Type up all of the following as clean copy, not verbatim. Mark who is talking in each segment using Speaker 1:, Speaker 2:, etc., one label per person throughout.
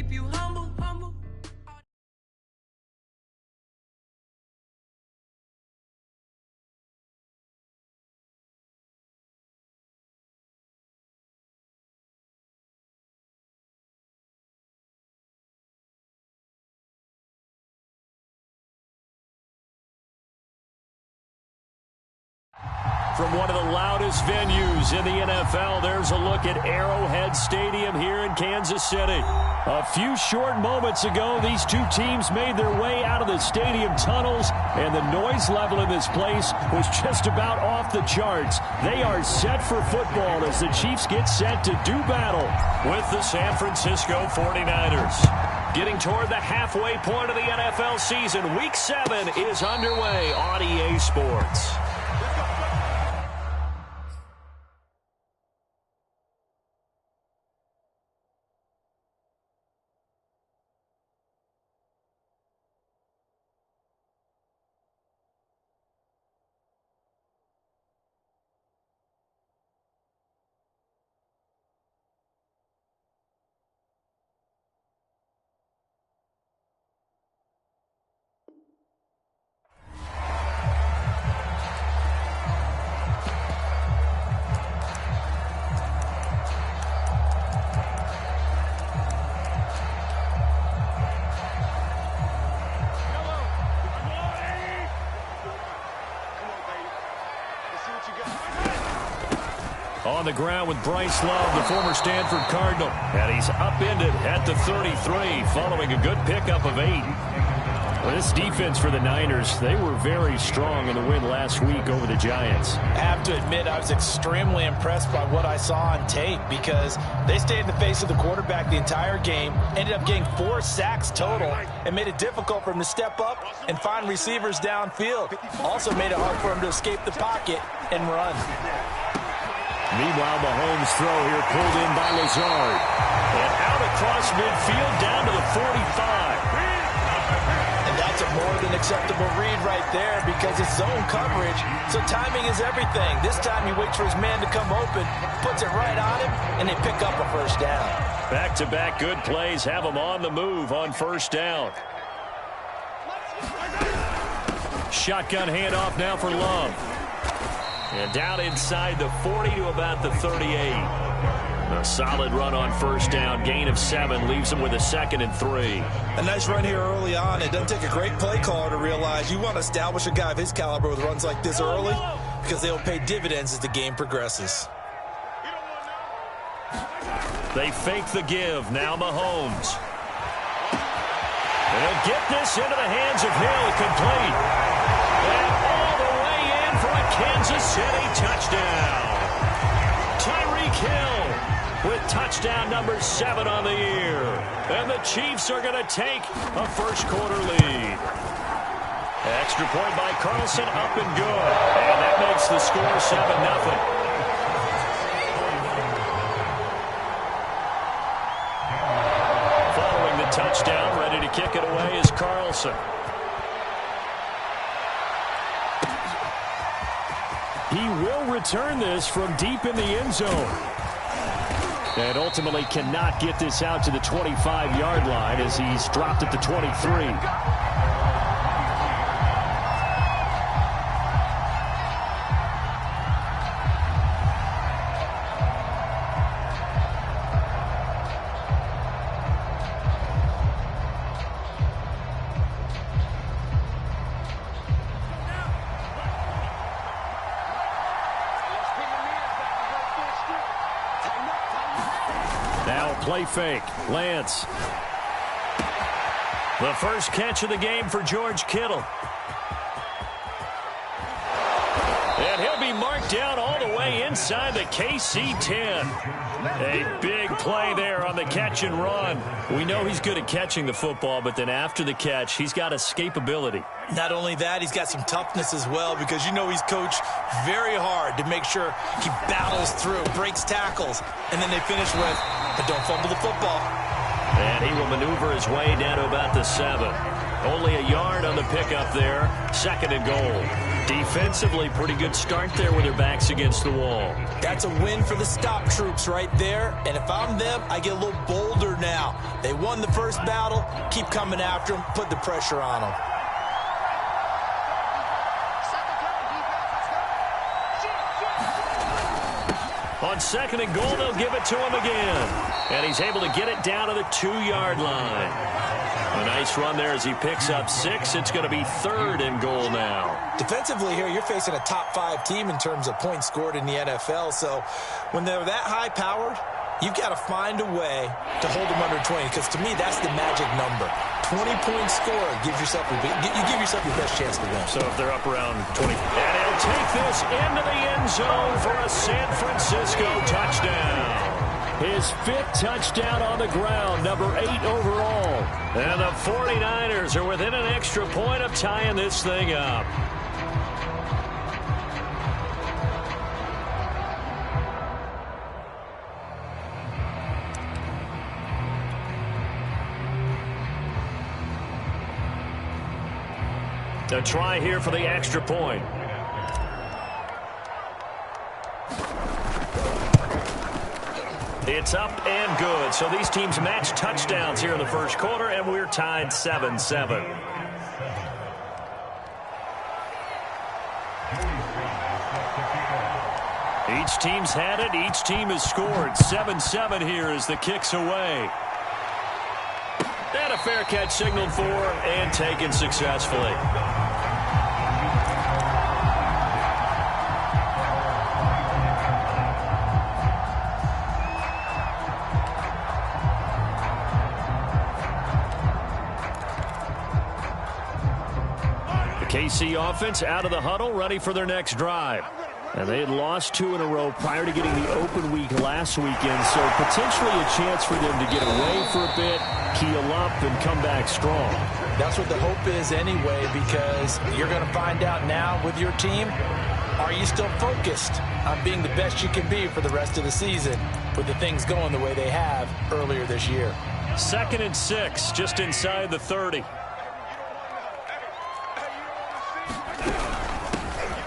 Speaker 1: keep you humble, humble.
Speaker 2: From one of the loudest venues in the NFL, there's a look at Arrowhead Stadium here in Kansas City. A few short moments ago, these two teams made their way out of the stadium tunnels, and the noise level in this place was just about off the charts. They are set for football as the Chiefs get set to do battle with the San Francisco 49ers. Getting toward the halfway point of the NFL season, Week 7 is underway on EA Sports. On the ground with Bryce Love, the former Stanford Cardinal. And he's upended at the 33 following a good pickup of 8. Well, this defense for the Niners, they were very strong in the win last week over the Giants.
Speaker 3: I have to admit, I was extremely impressed by what I saw on tape because they stayed in the face of the quarterback the entire game, ended up getting 4 sacks total, and made it difficult for him to step up and find receivers downfield. Also made it hard for him to escape the pocket and run.
Speaker 2: Meanwhile, Mahomes' throw here pulled in by Lazard. And out across midfield down to the 45.
Speaker 3: And that's a more than acceptable read right there because it's zone coverage, so timing is everything. This time he waits for his man to come open, puts it right on him, and they pick up a first down.
Speaker 2: Back-to-back good plays have them on the move on first down. Shotgun handoff now for Love. And down inside the 40 to about the 38. A solid run on first down. Gain of 7 leaves them with a 2nd and 3.
Speaker 3: A nice run here early on. It doesn't take a great play caller to realize you want to establish a guy of his caliber with runs like this early because they'll pay dividends as the game progresses.
Speaker 2: They fake the give. Now Mahomes. They'll get this into the hands of Hill. Complete. And all the way in for a Kansas City touchdown. Tyreek Hill with touchdown number 7 on the year. And the Chiefs are going to take a first-quarter lead. Extra point by Carlson, up and good. And that makes the score 7-0. Following the touchdown, ready to kick it away is Carlson. He will return this from deep in the end zone. And ultimately cannot get this out to the 25-yard line as he's dropped at the 23. Play fake. Lance. The first catch of the game for George Kittle. And he'll be marked down all the way inside the KC 10. A big play there on the catch and run. We know he's good at catching the football, but then after the catch, he's got escapability.
Speaker 3: Not only that, he's got some toughness as well because you know he's coached very hard to make sure he battles through, breaks tackles, and then they finish with, but don't fumble the football.
Speaker 2: And he will maneuver his way down to about the 7. Only a yard on the pickup there. 2nd and goal. Defensively, pretty good start there with their backs against the wall.
Speaker 3: That's a win for the stop troops right there. And if I'm them, I get a little bolder now. They won the first battle. Keep coming after them. Put the pressure on them.
Speaker 2: On 2nd and goal, they'll give it to him again. And he's able to get it down to the 2-yard line. A nice run there as he picks up 6. It's going to be 3rd and goal now.
Speaker 3: Defensively here, you're facing a top 5 team in terms of points scored in the NFL. So when they're that high-powered, you've got to find a way to hold them under 20, because to me, that's the magic number. 20-point score gives yourself you give yourself your best chance to win.
Speaker 2: So if they're up around 20. And he'll take this into the end zone for a San Francisco touchdown. His 5th touchdown on the ground, number 8 overall. And the 49ers are within an extra point of tying this thing up. A try here for the extra point. It's up and good. So these teams match touchdowns here in the first quarter, and we're tied 7-7. Each team's had it. Each team has scored. 7-7 here as the kick's away. And a fair catch signaled for and taken successfully. KC offense out of the huddle, ready for their next drive. And they had lost 2 in a row prior to getting the open week last weekend, so potentially a chance for them to get away for a bit, keel up, and come back strong.
Speaker 3: That's what the hope is anyway, because you're going to find out now with your team, are you still focused on being the best you can be for the rest of the season with the things going the way they have earlier this year?
Speaker 2: 2nd and 6, just inside the 30.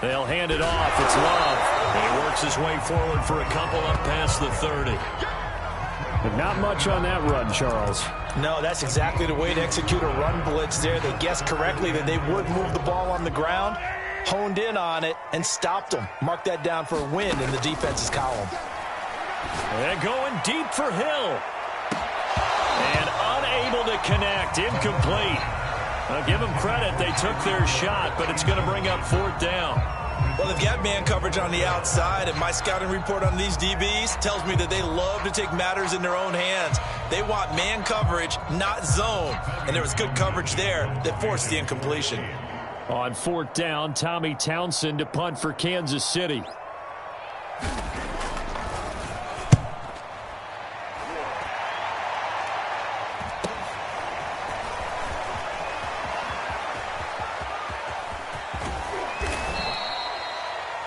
Speaker 2: They'll hand it off. It's Love. And he works his way forward for a couple up past the 30. But not much on that run, Charles.
Speaker 3: No, that's exactly the way to execute a run blitz there. They guessed correctly that they would move the ball on the ground, honed in on it, and stopped them. Mark that down for a win in the defense's column.
Speaker 2: And going deep for Hill. And unable to connect. Incomplete. I'll give them credit. They took their shot, but it's going to bring up 4th down.
Speaker 3: Well, they've got man coverage on the outside, and my scouting report on these DBs tells me that they love to take matters in their own hands. They want man coverage, not zone. And there was good coverage there that forced the incompletion.
Speaker 2: On 4th down, Tommy Townsend to punt for Kansas City.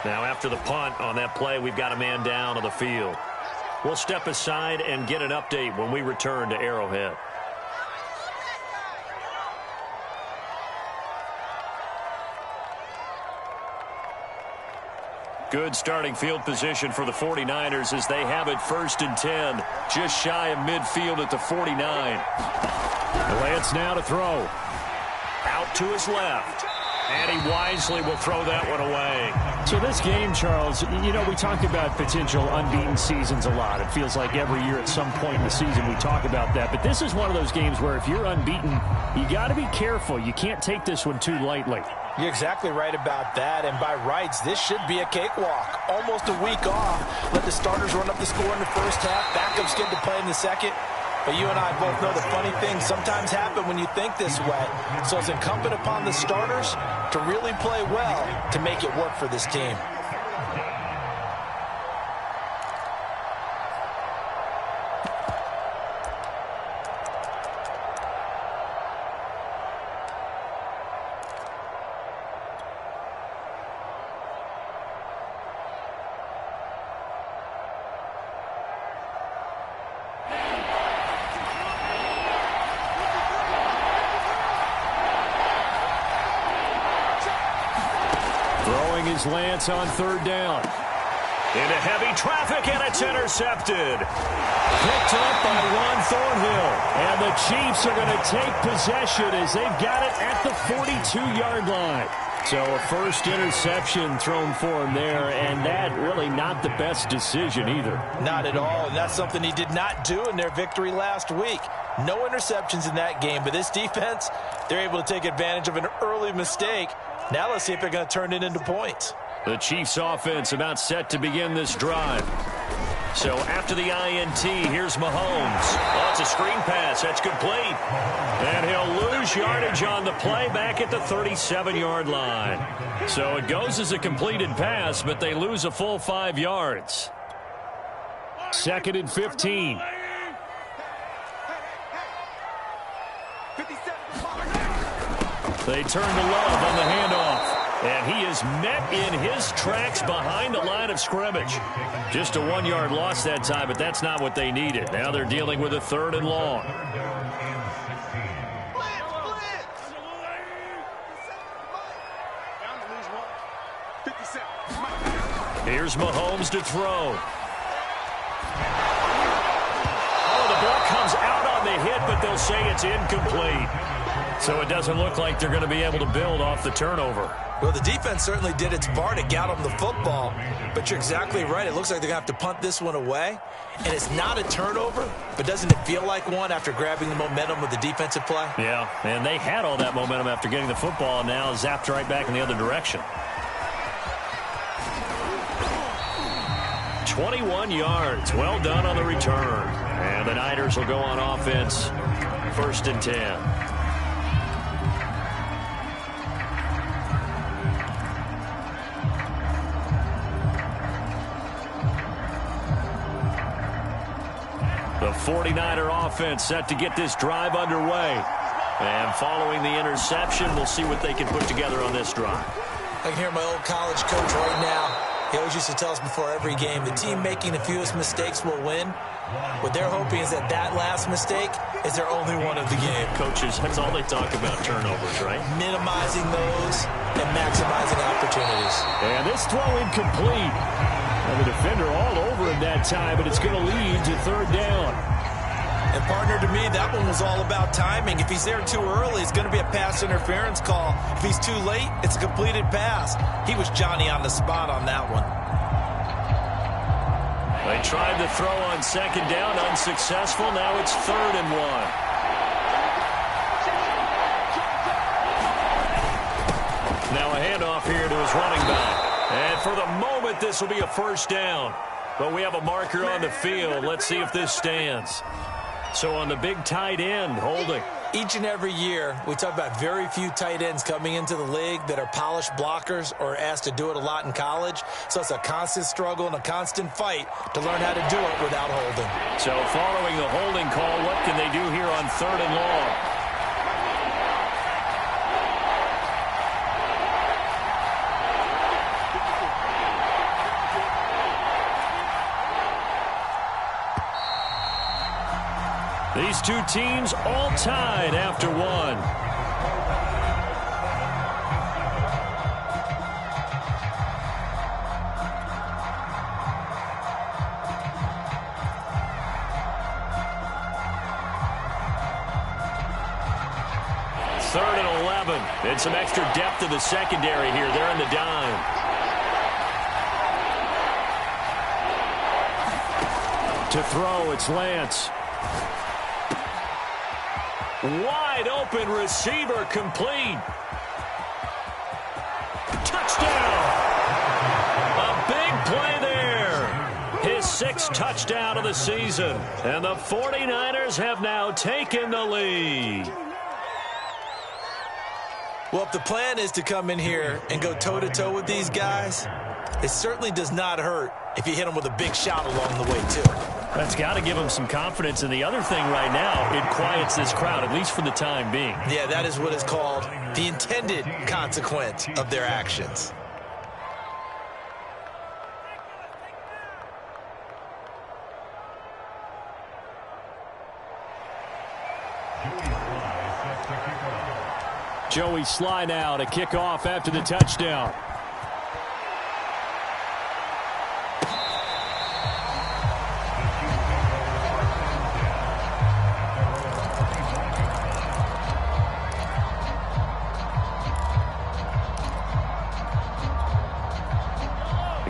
Speaker 2: Now after the punt on that play, we've got a man down on the field. We'll step aside and get an update when we return to Arrowhead. Good starting field position for the 49ers as they have it 1st and 10. Just shy of midfield at the 49. Lance now to throw. Out to his left. And he wisely will throw that one away. So this game, Charles, you know, we talk about potential unbeaten seasons a lot. It feels like every year at some point in the season we talk about that. But this is one of those games where if you're unbeaten, you got to be careful. You can't take this one too lightly.
Speaker 3: You're exactly right about that. And by rights, this should be a cakewalk. Almost a week off. Let the starters run up the score in the first half. Backups get to play in the second. But you and I both know the funny things sometimes happen when you think this way. So it's incumbent upon the starters to really play well to make it work for this team.
Speaker 2: is Lance on third down. Into heavy traffic, and it's intercepted. Picked up by Juan Thornhill. And the Chiefs are going to take possession as they've got it at the 42-yard line. So a first interception thrown for him there, and that really not the best decision either.
Speaker 3: Not at all, and that's something he did not do in their victory last week. No interceptions in that game, but this defense, they're able to take advantage of an early mistake. Now let's see if they're going to turn it into points.
Speaker 2: The Chiefs offense about set to begin this drive. So after the INT, here's Mahomes. Oh, it's a screen pass. That's complete. And he'll lose yardage on the play back at the 37-yard line. So it goes as a completed pass, but they lose a full 5 yards. 2nd and 15. They turn to Love on the handoff. And he is met in his tracks behind the line of scrimmage. Just a 1-yard loss that time, but that's not what they needed. Now they're dealing with a 3rd and long. Here's Mahomes to throw. Oh, the ball comes out on the hit, but they'll say it's incomplete. So it doesn't look like they're going to be able to build off the turnover.
Speaker 3: Well, the defense certainly did its part to get them the football. But you're exactly right. It looks like they're going to have to punt this one away. And it's not a turnover, but doesn't it feel like one after grabbing the momentum with the defensive play?
Speaker 2: Yeah, and they had all that momentum after getting the football, and now zapped right back in the other direction. 21 yards. Well done on the return. And the Niners will go on offense. 1st and 10. The 49er offense set to get this drive underway. And following the interception, we'll see what they can put together on this drive.
Speaker 3: I can hear my old college coach right now. He always used to tell us before every game, the team making the fewest mistakes will win. What they're hoping is that that last mistake is their only one of the game.
Speaker 2: Coaches, that's all they talk about, turnovers, right?
Speaker 3: Minimizing those and maximizing opportunities.
Speaker 2: And this throw incomplete. And the defender all over him that time, but it's going to lead to 3rd down.
Speaker 3: And, partner, to me, that one was all about timing. If he's there too early, it's going to be a pass interference call. If he's too late, it's a completed pass. He was Johnny on the spot on that one.
Speaker 2: They tried to throw on 2nd down, unsuccessful. Now it's 3rd and 1. Now a handoff here to his running back. And for the moment, this will be a 1st down. But we have a marker on the field. Let's see if this stands. So on the big tight end, holding.
Speaker 3: Each and every year, we talk about very few tight ends coming into the league that are polished blockers or asked to do it a lot in college. So it's a constant struggle and a constant fight to learn how to do it without holding.
Speaker 2: So following the holding call, what can they do here on 3rd and long? These two teams all tied after 1. Third and 11. And some extra depth to the secondary here. They're in the dime. To throw, it's Lance. Wide open receiver, complete. Touchdown! A big play there. His 6th touchdown of the season. And the 49ers have now taken the lead.
Speaker 3: Well, if the plan is to come in here and go toe-to-toe with these guys, it certainly does not hurt if you hit them with a big shot along the way, too.
Speaker 2: That's got to give them some confidence. And the other thing right now, it quiets this crowd, at least for the time being.
Speaker 3: Yeah, that is what is called the intended consequence of their actions.
Speaker 2: Joey Sly now to kick off after the touchdown.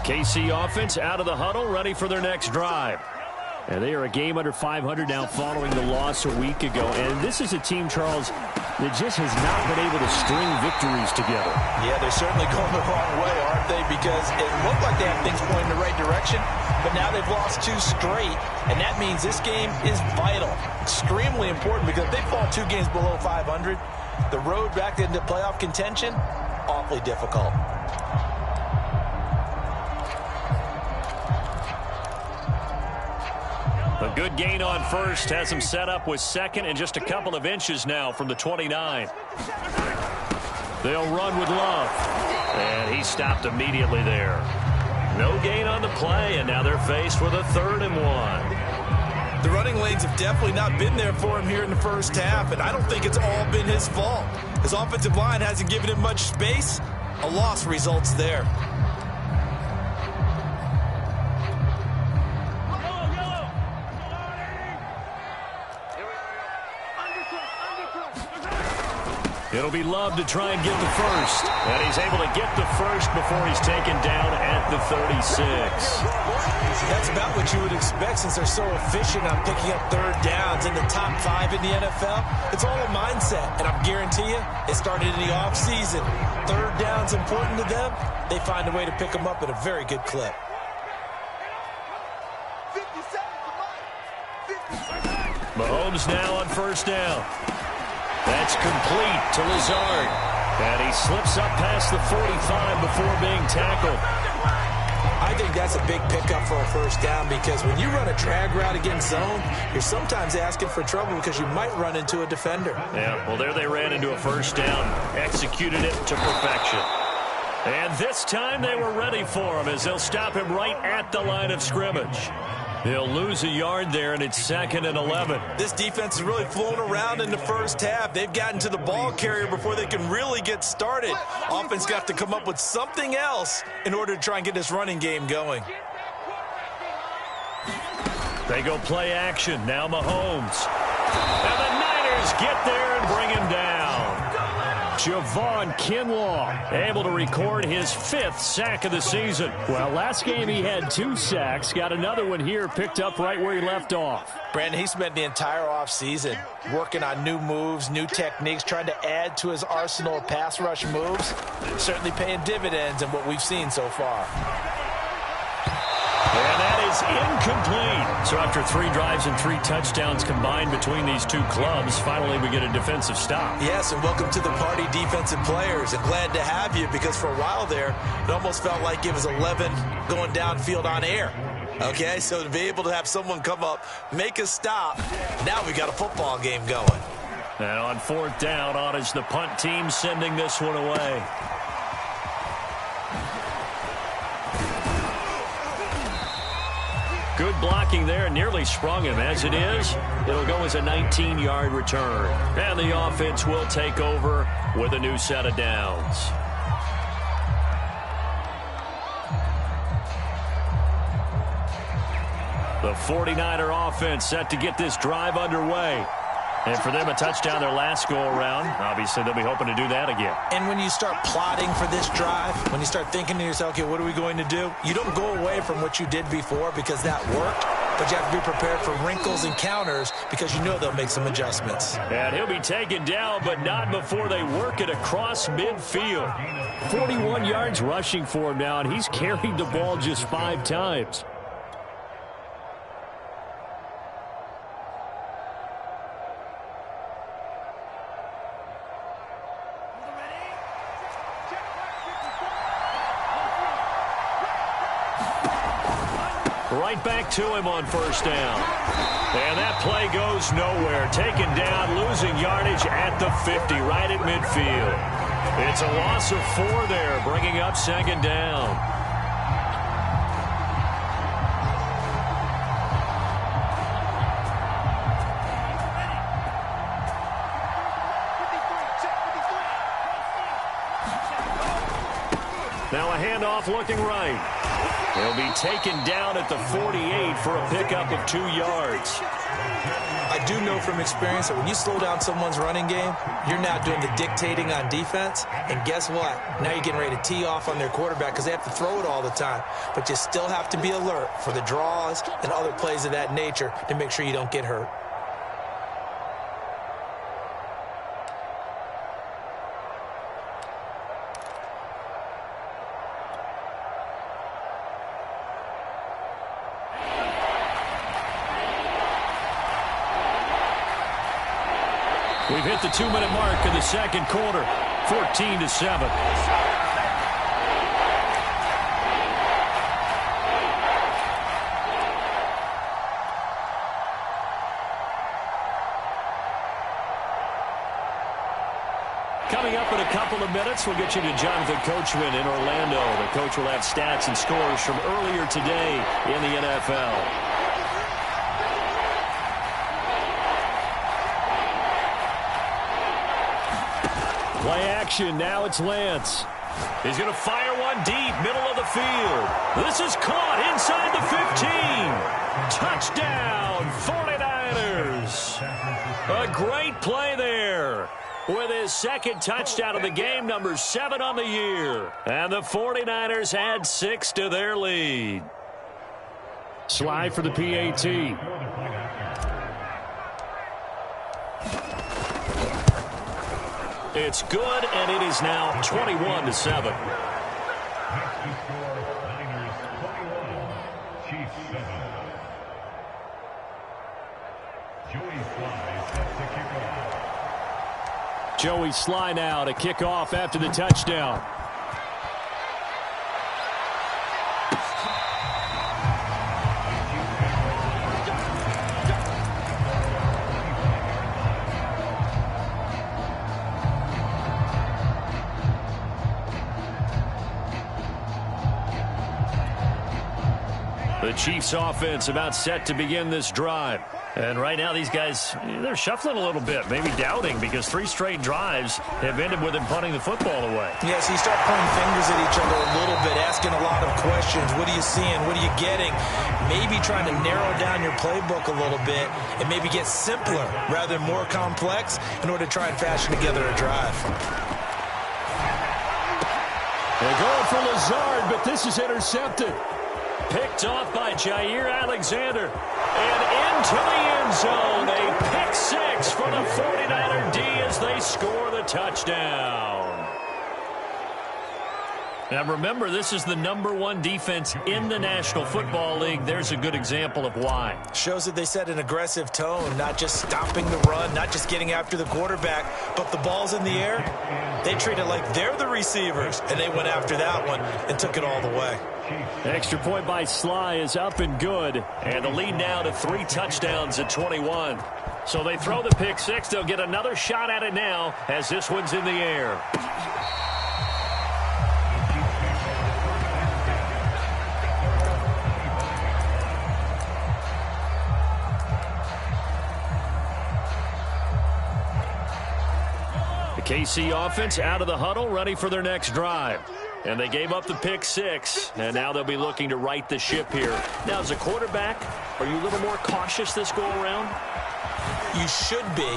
Speaker 2: KC offense out of the huddle, ready for their next drive. And they are a game under 500 now following the loss a week ago. And this is a team, Charles, that just has not been able to string victories together.
Speaker 3: Yeah, they're certainly going the wrong way, aren't they? Because it looked like they had things going in the right direction, but now they've lost 2 straight, and that means this game is vital, extremely important, because if they fall 2 games below 500, the road back into playoff contention, awfully difficult.
Speaker 2: A good gain on first has him set up with second and just a couple of inches now from the 29. They'll run with Love. And he stopped immediately there. No gain on the play, and now they're faced with a 3rd and 1.
Speaker 3: The running lanes have definitely not been there for him here in the first half, and I don't think it's all been his fault. His offensive line hasn't given him much space. A loss results there.
Speaker 2: It'll be Love to try and get the first. And he's able to get the first before he's taken down at the 36.
Speaker 3: That's about what you would expect since they're so efficient on picking up 3rd downs in the top 5 in the NFL. It's all a mindset, and I guarantee you it started in the offseason. 3rd down's important to them. They find a way to pick them up at a very good clip.
Speaker 2: Mahomes now on first down. That's complete to Lazard. And he slips up past the 45 before being tackled.
Speaker 3: I think that's a big pickup for a first down because when you run a drag route against zone, you're sometimes asking for trouble because you might run into a defender.
Speaker 2: Yeah, well, there they ran into a first down, executed it to perfection. And this time they were ready for him as they'll stop him right at the line of scrimmage. They'll lose a yard there, and it's 2nd and 11.
Speaker 3: This defense has really flown around in the first half. They've gotten to the ball carrier before they can really get started. Offense got to come up with something else in order to try and get this running game going.
Speaker 2: They go play action. Now Mahomes. And the Niners get there and bring him down. Javon Kinlaw able to record his 5th sack of the season. Well, last game he had 2 sacks. Got another one here picked up right where he left off.
Speaker 3: Brandon, he spent the entire offseason working on new moves, new techniques, trying to add to his arsenal of pass rush moves. Certainly paying dividends in what we've seen so far.
Speaker 2: And that is incomplete. So after 3 drives and 3 touchdowns combined between these 2 clubs, finally we get a defensive stop.
Speaker 3: Yes, and welcome to the party, defensive players. And glad to have you because for a while there, it almost felt like it was 11 going downfield on air. Okay, so to be able to have someone come up, make a stop, now we got a football game going.
Speaker 2: And on 4th down, on is the punt team sending this one away. Good blocking there, nearly sprung him. As it is, it'll go as a 19-yard return. And the offense will take over with a new set of downs. The 49er offense set to get this drive underway. And for them, a touchdown their last go-around. Obviously, they'll be hoping to do that again.
Speaker 3: And when you start plotting for this drive, when you start thinking to yourself, okay, what are we going to do? You don't go away from what you did before because that worked, but you have to be prepared for wrinkles and counters because you know they'll make some adjustments.
Speaker 2: And he'll be taken down, but not before they work it across midfield. 41 yards rushing for him now, and he's carried the ball just 5 times. Right back to him on first down. And that play goes nowhere. Taken down, losing yardage at the 50, right at midfield. It's a loss of 4 there, bringing up 2nd down. Now a handoff looking right. He'll be taken down at the 48 for a pickup of 2 yards.
Speaker 3: I do know from experience that when you slow down someone's running game, you're now doing the dictating on defense. And guess what? Now you're getting ready to tee off on their quarterback because they have to throw it all the time. But you still have to be alert for the draws and other plays of that nature to make sure you don't get hurt.
Speaker 2: We've hit the 2-minute mark in the second quarter, 14-7. Coming up in a couple of minutes, we'll get you to Jonathan Coachman in Orlando. The coach will have stats and scores from earlier today in the NFL. Play action, now it's Lance. He's going to fire one deep, middle of the field. This is caught inside the 15. Touchdown, 49ers. A great play there. With his second touchdown of the game, number 7 on the year. And the 49ers add 6 to their lead. Slide for the PAT. It's good, and it is now 21-7. Joey Sly now to kick off after the touchdown. The Chiefs offense about set to begin this drive. And right now these guys, they're shuffling a little bit, maybe doubting, because 3 straight drives have ended with them punting the football away.
Speaker 3: Yes, you start pointing fingers at each other a little bit, asking a lot of questions. What are you seeing? What are you getting? Maybe trying to narrow down your playbook a little bit and maybe get simpler rather than more complex in order to try and fashion together a drive.
Speaker 2: They're going for Lazard, but this is intercepted. Picked off by Jair Alexander. And into the end zone. A pick 6 for the 49er D as they score the touchdown. Now remember, this is the #1 defense in the National Football League. There's a good example of why.
Speaker 3: Shows that they set an aggressive tone, not just stopping the run, not just getting after the quarterback, but the ball's in the air. They treat it like they're the receivers, and they went after that one and took it all the way.
Speaker 2: Extra point by Sly is up and good, and the lead now to 3 touchdowns at 21. So they throw the pick 6. They'll get another shot at it now as this one's in the air. The KC offense out of the huddle, ready for their next drive. And they gave up the pick 6, and now they'll be looking to right the ship here. Now, as a quarterback, are you a little more cautious this go-around?
Speaker 3: You should be,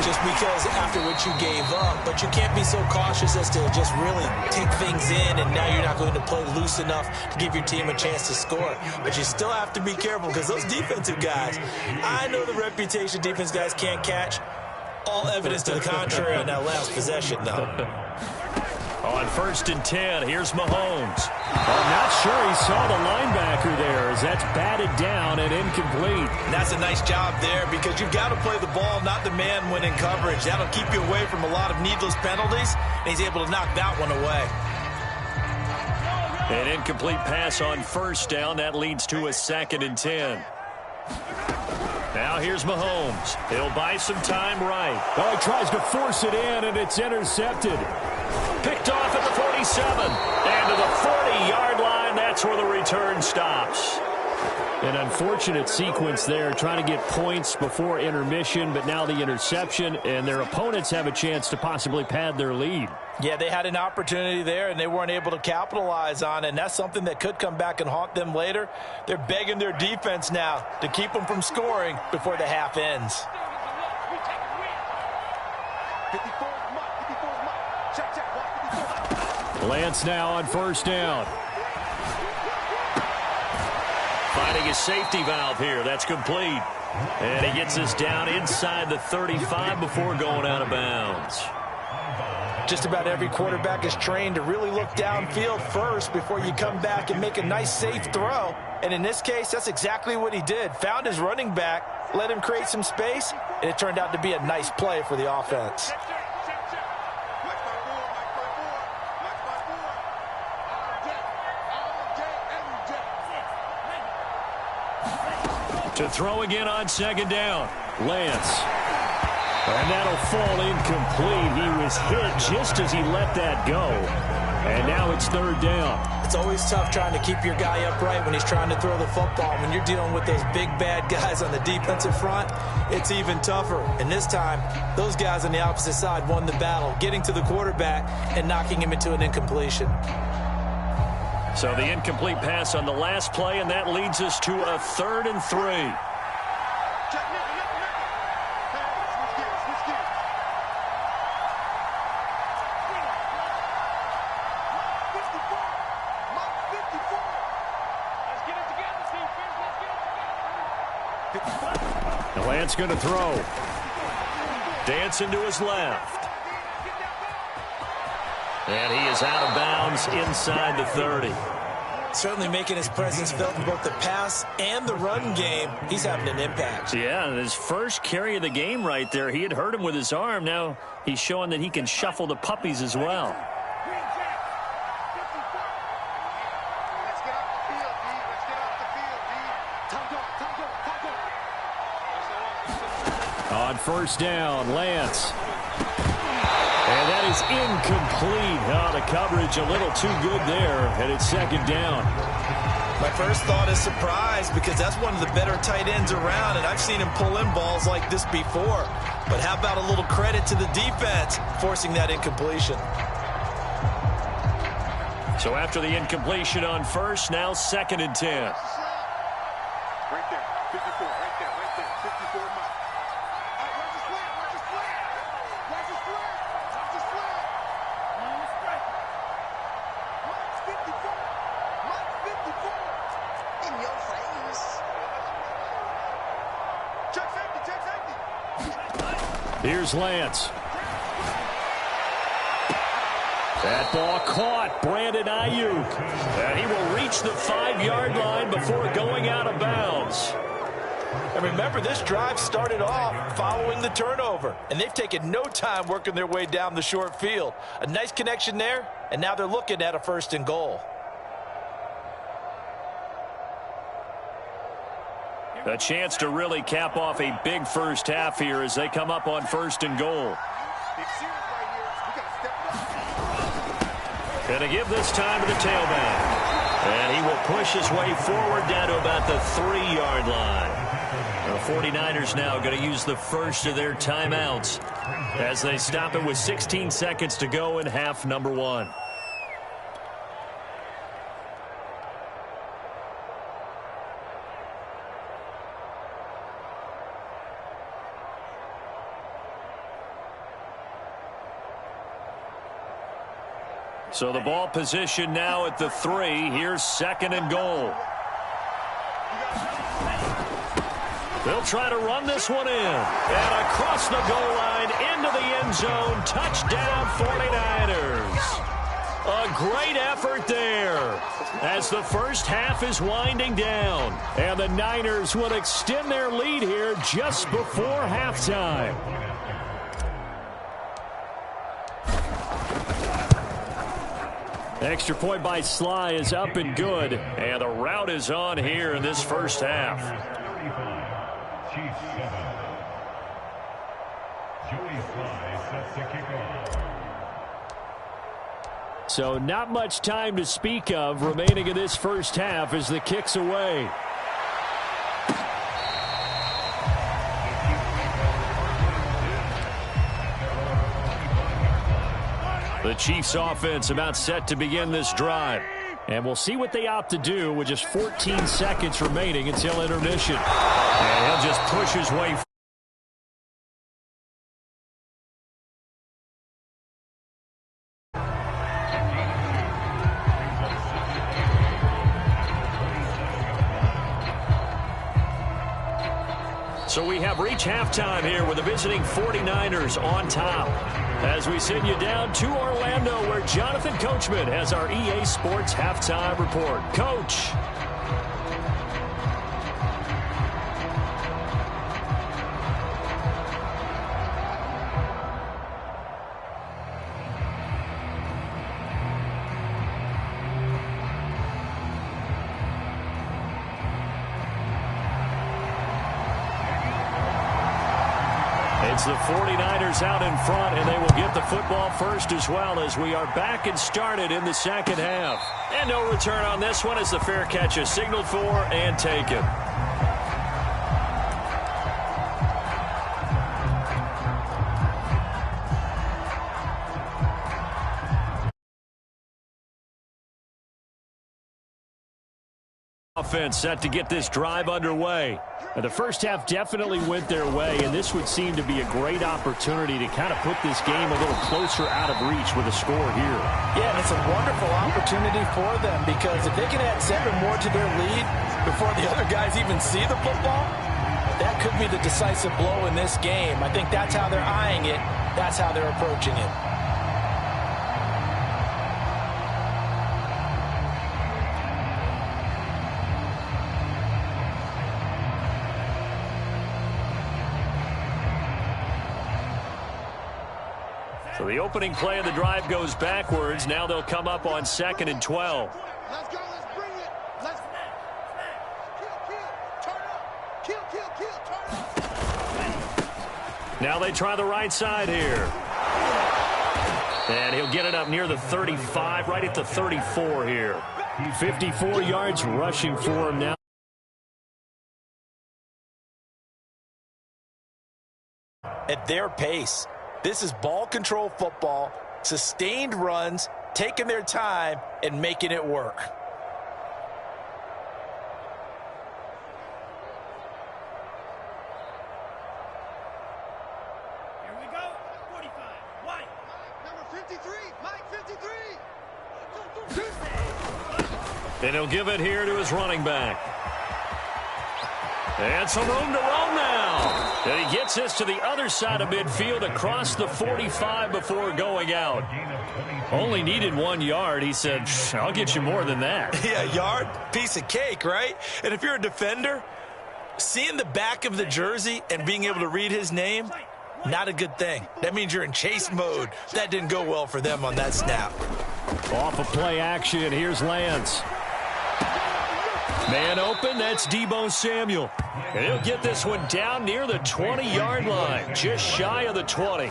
Speaker 3: just because after what you gave up. But you can't be so cautious as to just really take things in, and now you're not going to play loose enough to give your team a chance to score. But you still have to be careful, because those defensive guys, I know the reputation defense guys can't catch. All evidence to the contrary on that last possession, though.
Speaker 2: On 1st and 10, here's Mahomes. I'm not sure he saw the linebacker there, as that's batted down and incomplete.
Speaker 3: And that's a nice job there, because you've got to play the ball, not the man when in coverage. That'll keep you away from a lot of needless penalties, and he's able to knock that one away.
Speaker 2: An incomplete pass on 1st down. That leads to a 2nd and 10. Now here's Mahomes. He'll buy some time right. Oh, he tries to force it in, and it's intercepted. Picked off at the 47. And to the 40-yard line, that's where the return stops. An unfortunate sequence there, trying to get points before intermission, but now the interception, and their opponents have a chance to possibly pad their lead.
Speaker 3: Yeah, they had an opportunity there, and they weren't able to capitalize on it, and that's something that could come back and haunt them later. They're begging their defense now to keep them from scoring before the half ends.
Speaker 2: Lance now on first down. Finding a safety valve here. That's complete. And he gets us down inside the 35 before going out of bounds.
Speaker 3: Just about every quarterback is trained to really look downfield first before you come back and make a nice, safe throw. And in this case, that's exactly what he did. Found his running back, let him create some space, and it turned out to be a nice play for the offense.
Speaker 2: To throw again on second down. Lance. And that'll fall incomplete. He was hit just as he let that go. And now it's third down.
Speaker 3: It's always tough trying to keep your guy upright when he's trying to throw the football. When you're dealing with those big, bad guys on the defensive front, it's even tougher. And this time, those guys on the opposite side won the battle, getting to the quarterback and knocking him into an incompletion.
Speaker 2: So the incomplete pass on the last play, and that leads us to a 3rd and 3. Lance going to throw. Dancing to his left. And he is out of bounds inside the 30.
Speaker 3: Certainly making his presence felt in both the pass and the run game. He's having an impact.
Speaker 2: Yeah, his first carry of the game right there. He had hurt him with his arm. Now he's showing that he can shuffle the puppies as well. On first down, Lance. And that is incomplete. Oh, the coverage a little too good there, and it's second down.
Speaker 3: My first thought is surprise, because that's one of the better tight ends around, and I've seen him pull in balls like this before. But how about a little credit to the defense forcing that incompletion?
Speaker 2: So after the incompletion on first, now 2nd and 10.
Speaker 1: Right there, 54, right there, 54 miles.
Speaker 2: Here's Lance. That ball caught. Brandon Ayuk. And he will reach the 5-yard line before going out of bounds.
Speaker 3: And remember, this drive started off following the turnover, and they've taken no time working their way down the short field. A nice connection there, and now they're looking at a 1st and goal.
Speaker 2: A chance to really cap off a big first half here as they come up on 1st and goal. Gonna give this time to the tailback. And he will push his way forward down to about the 3-yard line. The 49ers now going to use the first of their timeouts as they stop it with 16 seconds to go in half number 1. So the ball position now at the 3. Here's 2nd and goal. They'll try to run this one in. And across the goal line into the end zone. Touchdown 49ers. A great effort there as the first half is winding down. And the Niners will extend their lead here just before halftime. Extra point by Sly is up and good. And the route is on here in this first half. So not much time to speak of remaining in this first half as the kick's away. The Chiefs offense about set to begin this drive. And we'll see what they opt to do with just 14 seconds remaining until intermission. And he'll just push his way So we have reached halftime here with the visiting 49ers on top. As we send you down to Orlando, where Jonathan Coachman has our EA Sports halftime report. Coach. It's the 49ers out in front, and they will get the football first as well as we are back and started in the second half. And no return on this one as the fair catch is signaled for and taken. Offense set to get this drive underway. Now, the first half definitely went their way, and this would seem to be a great opportunity to kind of put this game a little closer out of reach with a score here.
Speaker 3: Yeah, and it's a wonderful opportunity for them because if they can add 7 more to their lead before the other guys even see the football, that could be the decisive blow in this game. I think that's how they're eyeing it. That's how they're approaching it.
Speaker 2: So the opening play of the drive goes backwards. Now they'll come up on 2nd and 12.
Speaker 1: Let's go. Let's bring it. Let's kill. Turn up.
Speaker 2: Now they try the right side here. And he'll get it up near the 35, right at the 34 here. 54 yards rushing for him now.
Speaker 3: At their pace. This is ball control football, sustained runs, taking their time, and making it work.
Speaker 4: Here we go. 45. White.
Speaker 1: Number 53. Mike 53.
Speaker 2: And he'll give it here to his running back. And some room to roam now. And he gets this to the other side of midfield across the 45 before going out. Only needed 1 yard. He said, I'll get you more than that.
Speaker 3: Yeah, yard, piece of cake, right? And if you're a defender, seeing the back of the jersey and being able to read his name, not a good thing. That means you're in chase mode. That didn't go well for them on that snap.
Speaker 2: Off of play action, here's Lance. Man open, that's Deebo Samuel. And he'll get this one down near the 20-yard line, just shy of the 20.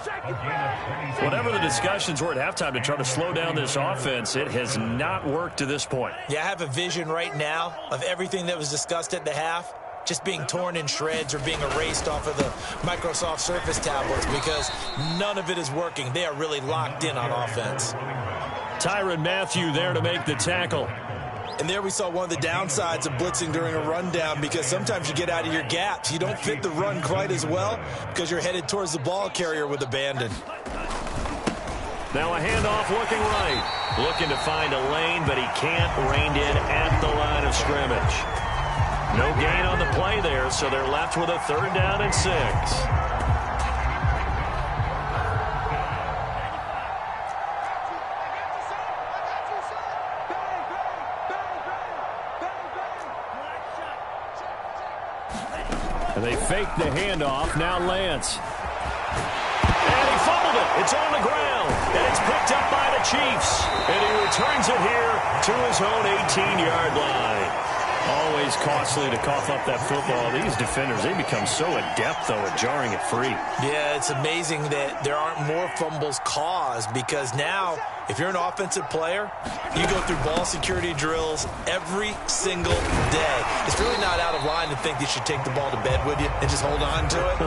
Speaker 2: Whatever the discussions were at halftime to try to slow down this offense, it has not worked to this point.
Speaker 3: Yeah, I have a vision right now of everything that was discussed at the half just being torn in shreds or being erased off of the Microsoft Surface tablets because none of it is working. They are really locked in on offense.
Speaker 2: Tyrann Mathieu there to make the tackle.
Speaker 3: And there we saw one of the downsides of blitzing during a rundown because sometimes you get out of your gaps. You don't fit the run quite as well because you're headed towards the ball carrier with abandon.
Speaker 2: Now a handoff looking right. Looking to find a lane, but he can't. Reined in at the line of scrimmage. No gain on the play there, so they're left with a 3rd down and 6. And they fake the handoff. Now Lance. And he fumbled it. It's on the ground. And it's picked up by the Chiefs. And he returns it here to his own 18-yard line. Always costly to cough up that football. These defenders, they become so adept, though, at jarring it free.
Speaker 3: Yeah, it's amazing that there aren't more fumbles caused because now, if you're an offensive player, you go through ball security drills every single day. It's really not out of line to think you should take the ball to bed with you and just hold on to it.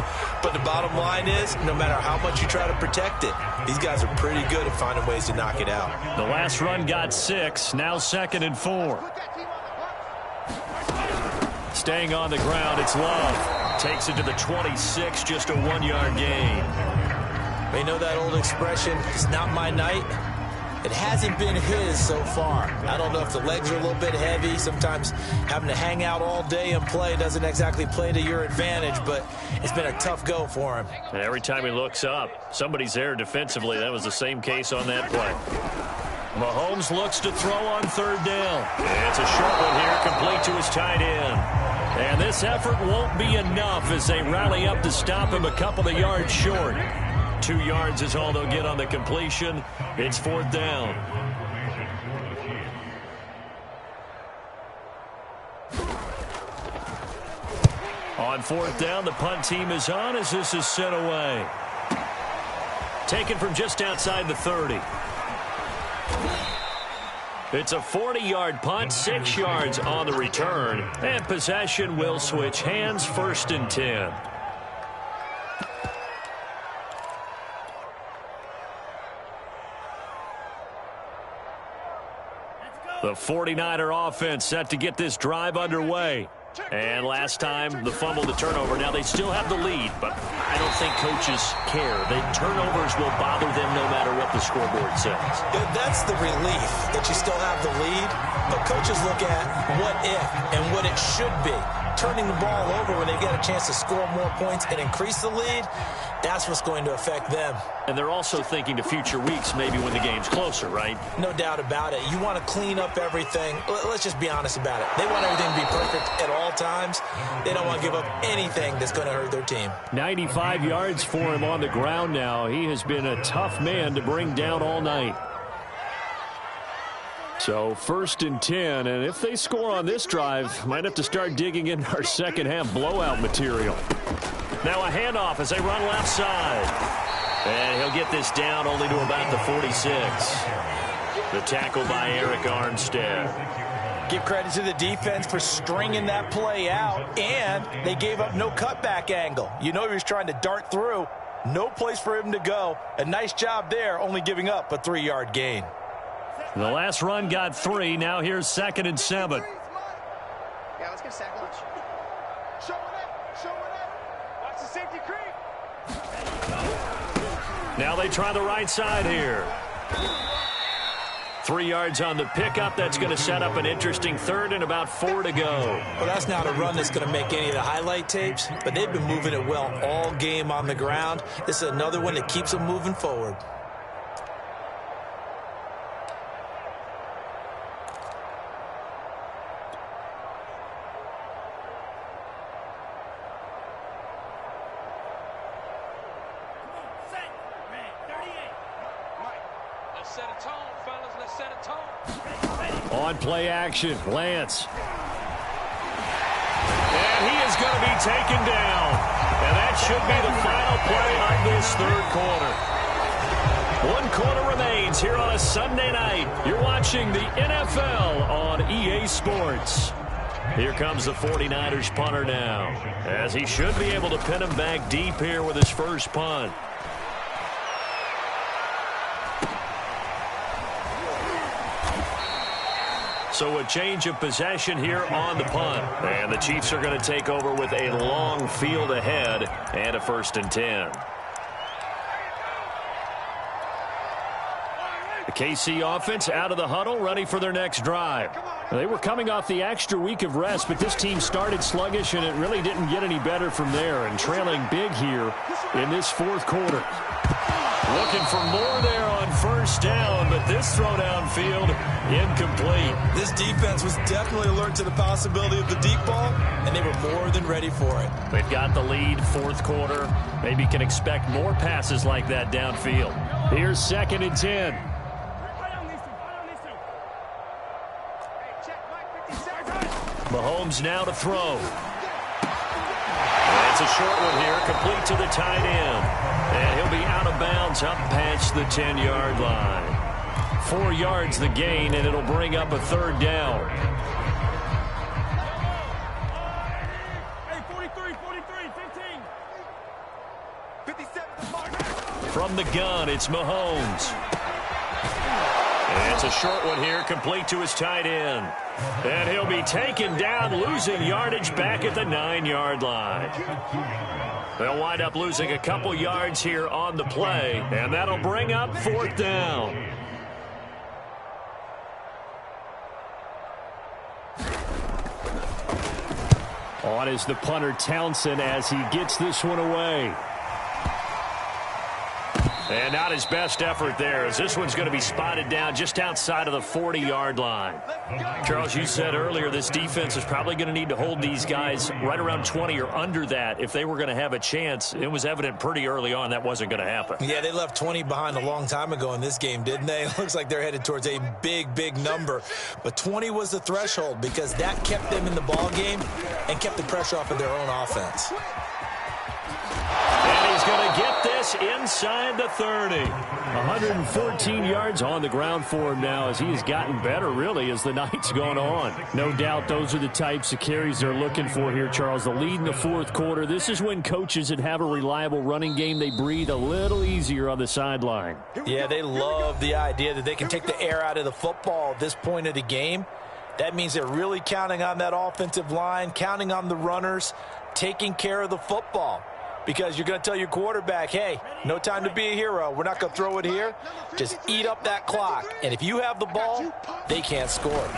Speaker 3: But the bottom line is, no matter how much you try to protect it, these guys are pretty good at finding ways to knock it out.
Speaker 2: The last run got 6, now 2nd and 4. Staying on the ground, it's Love. Takes it to the 26, just a 1-yard gain.
Speaker 3: They know that old expression, it's not my night. It hasn't been his so far. I don't know if the legs are a little bit heavy. Sometimes having to hang out all day and play doesn't exactly play to your advantage, but it's been a tough go for him.
Speaker 2: And every time he looks up, somebody's there defensively. That was the same case on that play. Mahomes looks to throw on third down. It's a short one here, complete to his tight end. And this effort won't be enough as they rally up to stop him a couple of yards short. 2 yards is all they'll get on the completion. It's fourth down. On fourth down, the punt team is on as this is sent away. Taken from just outside the 30. It's a 40-yard punt, 6 yards on the return, and possession will switch hands, 1st and 10. The 49er offense set to get this drive underway. And last time, the fumble, the turnover. Now, they still have the lead, but I don't think coaches care. The turnovers will bother them no matter what the scoreboard says.
Speaker 3: That's the relief that you still have the lead, but coaches look at what if and what it should be. Turning the ball over when they get a chance to score more points and increase the lead, that's what's going to affect them.
Speaker 2: And they're also thinking to future weeks, maybe when the game's closer, right?
Speaker 3: No doubt about it. You want to clean up everything. Let's just be honest about it. They want everything to be perfect at all times. They don't want to give up anything that's going to hurt their team.
Speaker 2: 95 yards for him on the ground now. He has been a tough man to bring down all night. So 1st and 10, and if they score on this drive, might have to start digging in our second half blowout material. Now a handoff as they run left side. And he'll get this down only to about the 46. The tackle by Eric Armstead.
Speaker 3: Give credit to the defense for stringing that play out, and they gave up no cutback angle. You know he was trying to dart through. No place for him to go. A nice job there, only giving up a 3-yard gain.
Speaker 2: The last run got 3. Now here's 2nd and 7.
Speaker 4: Yeah, let's get sack lunch. Show it. Watch the safety creep.
Speaker 2: Now they try the right side here. 3 yards on the pickup. That's going to set up an interesting 3rd and about 4 to go.
Speaker 3: Well, that's not a run that's going to make any of the highlight tapes, but they've been moving it well all game on the ground. This is another one that keeps them moving forward.
Speaker 2: On play action, Lance. And he is going to be taken down. And that should be the final play of this 3rd quarter. 1 quarter remains here on a Sunday night. You're watching the NFL on EA Sports. Here comes the 49ers punter now, as he should be able to pin him back deep here with his first punt. So a change of possession here on the punt. And the Chiefs are going to take over with a long field ahead and a 1st and 10. The KC offense out of the huddle, ready for their next drive. They were coming off the extra week of rest, but this team started sluggish, and it really didn't get any better from there. And trailing big here in this 4th quarter. Looking for more there on 1st down, but this throw downfield incomplete.
Speaker 3: This defense was definitely alert to the possibility of the deep ball, and they were more than ready for it.
Speaker 2: They've got the lead, 4th quarter. Maybe can expect more passes like that downfield. Here's 2nd and 10. Mahomes now to throw. That's a short one here, complete to the tight end. And he'll be out of bounds up past the 10-yard line. 4 yards the gain, and it'll bring up a 3rd down.
Speaker 4: Hey, 43, 15. 57.
Speaker 2: From the gun, it's Mahomes. And it's a short one here, complete to his tight end. And he'll be taken down, losing yardage back at the 9-yard line. They'll wind up losing a couple yards here on the play, and that'll bring up 4th down. On is the punter Townsend as he gets this one away. And not his best effort there, as this one's going to be spotted down just outside of the 40-yard line. Charles, you said earlier this defense is probably going to need to hold these guys right around 20 or under that if they were going to have a chance. It was evident pretty early on that wasn't going to happen.
Speaker 3: Yeah, they left 20 behind a long time ago in this game, didn't they? It looks like they're headed towards a big, big number. But 20 was the threshold because that kept them in the ball game and kept the pressure off of their own offense.
Speaker 2: And he's going to get this inside the 30. 114 yards on the ground for him now as he has gotten better, really, as the night's gone on. No doubt those are the types of carries they're looking for here, Charles. The lead in the fourth quarter. This is when coaches that have a reliable running game, they breathe a little easier on the sideline.
Speaker 3: Yeah, they love the idea that they can take the air out of the football at this point of the game. That means they're really counting on that offensive line, counting on the runners, taking care of the football. Because you're going to tell your quarterback, hey, no time to be a hero. We're not going to throw it here. Just eat up that clock. And if you have the ball, they can't score.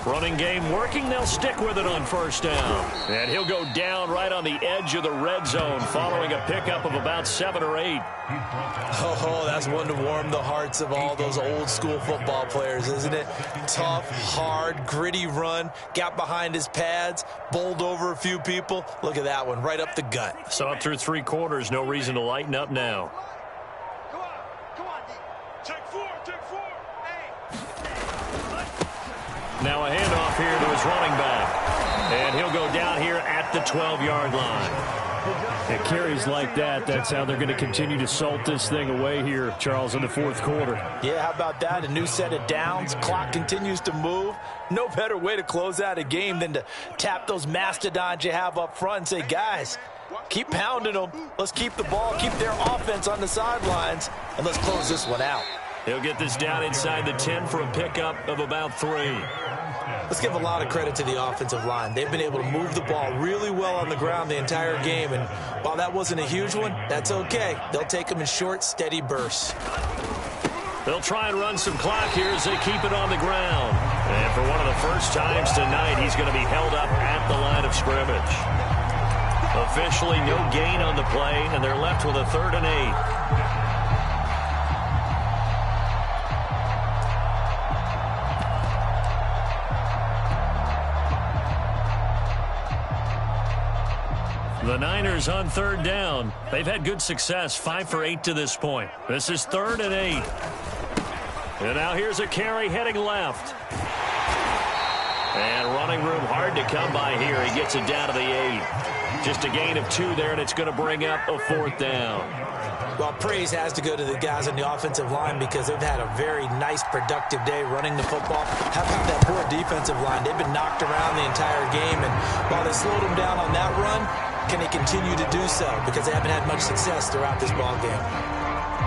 Speaker 2: Running game working. They'll stick with it on first down. And he'll go down right on the edge of the red zone following a pickup of about 7 or 8.
Speaker 3: Oh, that's one to warm the hearts of all those old school football players, isn't it? Tough, hard, gritty run. Got behind his pads, bowled over a few people. Look at that one, right up the gut.
Speaker 2: So up through 3 quarters, no reason to lighten up now.
Speaker 1: Come on, D. Take 4.
Speaker 2: Now a handoff here to his running back. And he'll go down here at the 12-yard line. It carries like that. That's how they're going to continue to salt this thing away here, Charles, in the fourth quarter.
Speaker 3: Yeah, how about that? A new set of downs. Clock continues to move. No better way to close out a game than to tap those mastodons you have up front and say, guys, keep pounding them. Let's keep the ball, keep their offense on the sidelines, and let's close this one out.
Speaker 2: He'll get this down inside the 10 for a pickup of about 3.
Speaker 3: Let's give a lot of credit to the offensive line. They've been able to move the ball really well on the ground the entire game, and while that wasn't a huge one, that's okay. They'll take them in short, steady bursts.
Speaker 2: They'll try and run some clock here as they keep it on the ground. And for one of the first times tonight, he's going to be held up at the line of scrimmage. Officially no gain on the play, and they're left with a 3rd and 8. The Niners on 3rd down. They've had good success, 5 for 8 to this point. This is 3rd and 8. And now here's a carry heading left. And running room hard to come by here. He gets it down to the 8. Just a gain of 2 there, and it's going to bring up a 4th down.
Speaker 3: Well, praise has to go to the guys on the offensive line because they've had a very nice, productive day running the football. How about that poor defensive line? They've been knocked around the entire game, and while they slowed them down on that run, can they continue to do so? Because they haven't had much success throughout this ball game.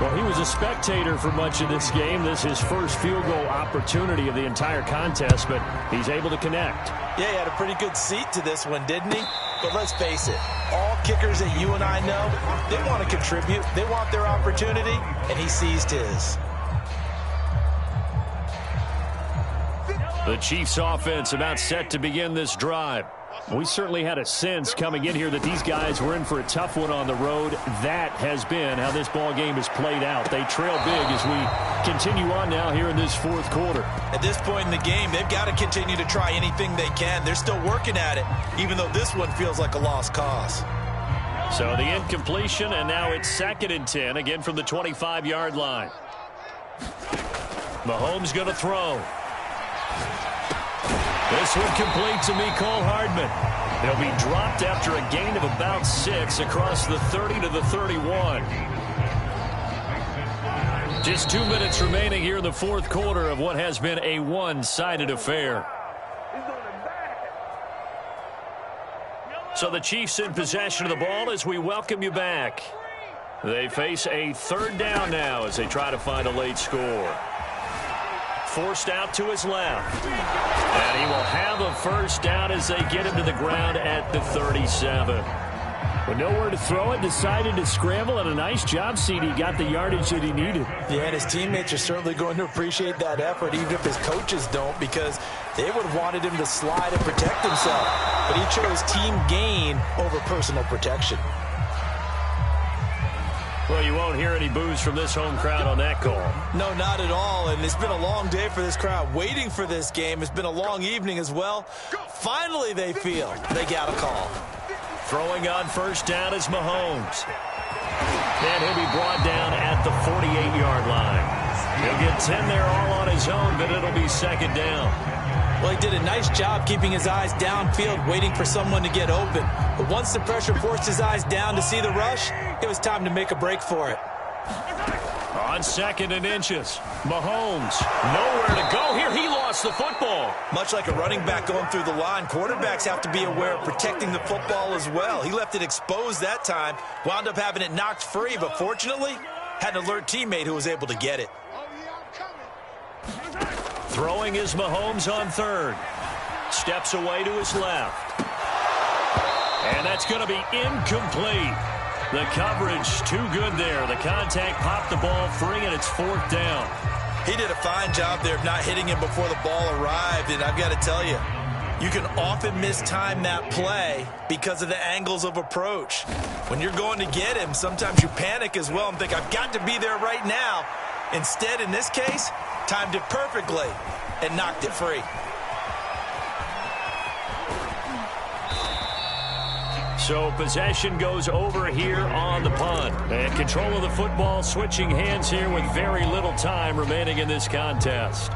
Speaker 2: Well, he was a spectator for much of this game. This is his first field goal opportunity of the entire contest, but he's able to connect.
Speaker 3: Yeah, he had a pretty good seat to this one, didn't he? But let's face it, all kickers that you and I know, they want to contribute. They want their opportunity, and he seized his.
Speaker 2: The Chiefs offense about set to begin this drive. We certainly had a sense coming in here that these guys were in for a tough one on the road. That has been how this ball game has played out. They trail big as we continue on now here in this fourth quarter.
Speaker 3: At this point in the game, they've got to continue to try anything they can. They're still working at it, even though this one feels like a lost cause.
Speaker 2: So the incompletion, and now it's 2nd and 10, again from the 25-yard line. Mahomes going to throw. This one complete to Mecole Hardman. They'll be dropped after a gain of about 6 across the 30 to the 31. Just 2 minutes remaining here in the fourth quarter of what has been a one-sided affair. So the Chiefs in possession of the ball as we welcome you back. They face a 3rd down now as they try to find a late score. Forced out to his left. And he will have a 1st down as they get him to the ground at the 37. With nowhere to throw it, decided to scramble, and a nice job, CD. Got the yardage that he needed.
Speaker 3: Yeah, and his teammates are certainly going to appreciate that effort, even if his coaches don't, because they would have wanted him to slide and protect himself. But he chose team gain over personal protection.
Speaker 2: Well, you won't hear any boos from this home crowd on that call.
Speaker 3: No, not at all, and it's been a long day for this crowd waiting for this game. It's been a long evening as well. Finally, they feel they got a call.
Speaker 2: Throwing on first down is Mahomes. And he'll be brought down at the 48-yard line. He'll get 10 there all on his own, but it'll be second down.
Speaker 3: Well, he did a nice job keeping his eyes downfield, waiting for someone to get open. But once the pressure forced his eyes down to see the rush, it was time to make a break for it.
Speaker 2: On second and inches, Mahomes, nowhere to go here. He lost the football.
Speaker 3: Much like a running back going through the line, quarterbacks have to be aware of protecting the football as well. He left it exposed that time, wound up having it knocked free, but fortunately, had an alert teammate who was able to get it.
Speaker 2: Throwing is Mahomes on third. Steps away to his left. And that's going to be incomplete. The coverage too good there. The contact popped the ball free, and it's fourth down.
Speaker 3: He did a fine job there of not hitting him before the ball arrived, and I've got to tell you, you can often mistime that play because of the angles of approach. When you're going to get him, sometimes you panic as well and think, I've got to be there right now. Instead, in this case, timed it perfectly and knocked it free.
Speaker 2: So possession goes over here on the punt. And control of the football switching hands here with very little time remaining in this contest.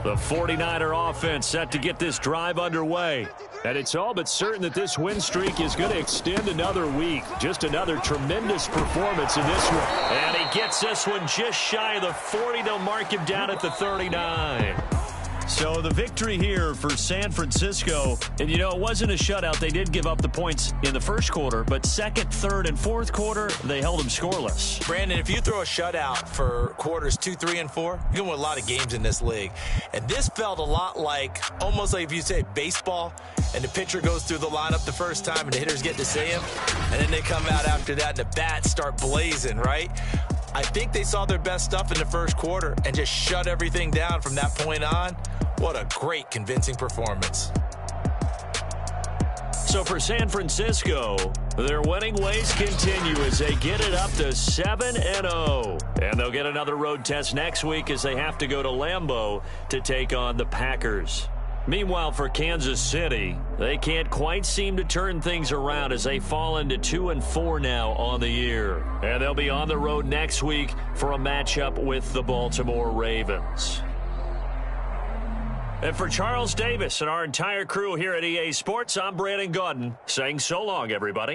Speaker 2: The 49er offense set to get this drive underway. And it's all but certain that this win streak is going to extend another week. Just another tremendous performance in this one. And he gets this one just shy of the 40. They'll mark him down at the 39. So the victory here for San Francisco, and you know, it wasn't a shutout. They did give up the points in the first quarter, but second, third, and fourth quarter, they held them scoreless.
Speaker 3: Brandon, if you throw a shutout for quarters 2, 3, and 4, you're going to win a lot of games in this league. And this felt a lot like, almost like if you say baseball, and the pitcher goes through the lineup the first time, and the hitters get to see him, and then they come out after that, and the bats start blazing, right? I think they saw their best stuff in the first quarter and just shut everything down from that point on. What a great, convincing performance.
Speaker 2: So for San Francisco, their winning ways continue as they get it up to 7-0. And they'll get another road test next week as they have to go to Lambeau to take on the Packers. Meanwhile, for Kansas City, they can't quite seem to turn things around as they fall into 2-4 now on the year. And they'll be on the road next week for a matchup with the Baltimore Ravens. And for Charles Davis and our entire crew here at EA Sports, I'm Brandon Gaudin saying so long, everybody.